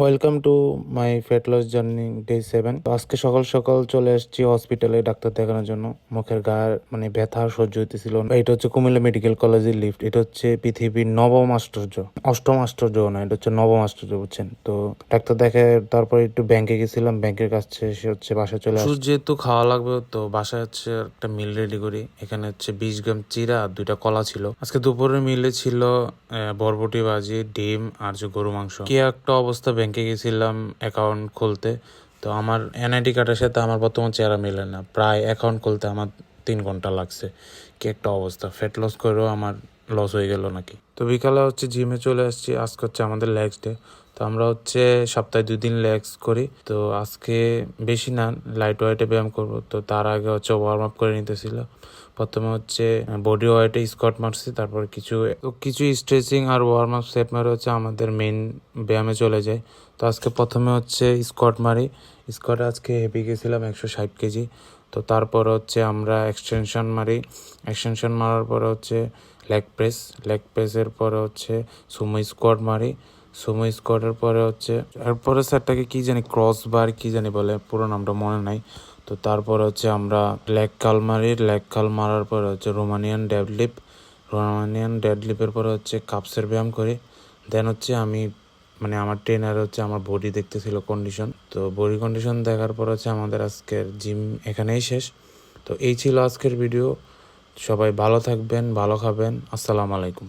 Welcome to my fat loss journey day 7। তো আজকে সকাল সকাল চলে এসেছি হসপিটালে ডাক্তার দেখানোর জন্য। মুখের গায়ে ব্যথা আর সহ্য হইতেছিল না। এটা হচ্ছে কুমিল্লা মেডিকেল কলেজের লিফট। এটা হচ্ছে পৃথিবীর নবম আশ্চর্য, অষ্টম আশ্চর্য না, এটা হচ্ছে নবম আশ্চর্য, বুঝছেন? তো ডাক্তার দেখে তারপরে একটু ব্যাংকে গেছিলাম, ব্যাংকের কাছে সে হচ্ছে বাসায় চলে আসছে। যেহেতু খাওয়া লাগবে তো বাসায় হচ্ছে একটা মিল রেডি করি। এখানে হচ্ছে 20 গ্রাম চিরা আর 2টা কলা ছিল। আজকে দুপুরের মিলে ছিল বরবটি ভাজি, ডিম আর যে গরু মাংস। কি একটা অবস্থা, ব্যাংকে গেছিলাম অ্যাকাউন্ট খুলতে, তো আমার এনআইডি কার্ডের সাথে আমার বর্তমান চেহারা মিলে না। প্রায় অ্যাকাউন্ট খুলতে আমার 3 ঘন্টা লাগছে। কি একটা অবস্থা, ফ্যাট লস করেও আমার লস হয়ে গেল নাকি। তো বিকালে হচ্ছে জিমে চলে আসছি। আজকে হচ্ছে আমাদের লেগস ডে। তো আমরা হচ্ছে সপ্তাহে 2 দিন লেগস করি। তো আজকে বেশি না, লাইট ওয়েটে ব্যায়াম করবো। তো তার আগে হচ্ছে ওয়ার্ম আপ করে নিতেছিল। প্রথমে হচ্ছে বডি ওয়েটে স্কোয়াট মারছি, তারপর কিছু স্ট্রেচিং আর ওয়ার্ম আপ সেট মারে হচ্ছে আমাদের মেইন ব্যায়ামে চলে যায়। তো আজকে প্রথমে হচ্ছে স্কোয়াট মারি। স্কোয়াটে আজকে হেভি গেছিলাম 160 কেজি। তো তারপর হচ্ছে আমরা এক্সটেনশন মারি। এক্সটেনশন মারার পরে হচ্ছে লেগ প্রেসের পরে হচ্ছে সুমো স্কোয়াট মারি। সুমো স্কোয়াটের পরে হচ্ছে এরপরে স্যারটাকে কি জানি ক্রস বার কি জানি বলে, পুরো নামটা মনে নাই। তো তারপর হচ্ছে আমরা লেগ কাল মারি। লেগ কাল মারার পরে হচ্ছে রোমানিয়ান ডেডলিফের পরে হচ্ছে কাপসের ব্যায়াম করি। দেন হচ্ছে আমি আমার ট্রেনার হচ্ছে আমার বডি দেখতেছিল কন্ডিশন। তো বডি কন্ডিশন দেখার পর হচ্ছে আমাদের আজকের জিম এখানেই শেষ। তো এই ছিল আজকের ভিডিও। সবাই ভালো থাকবেন, ভালো খাবেন। আসসালামু আলাইকুম।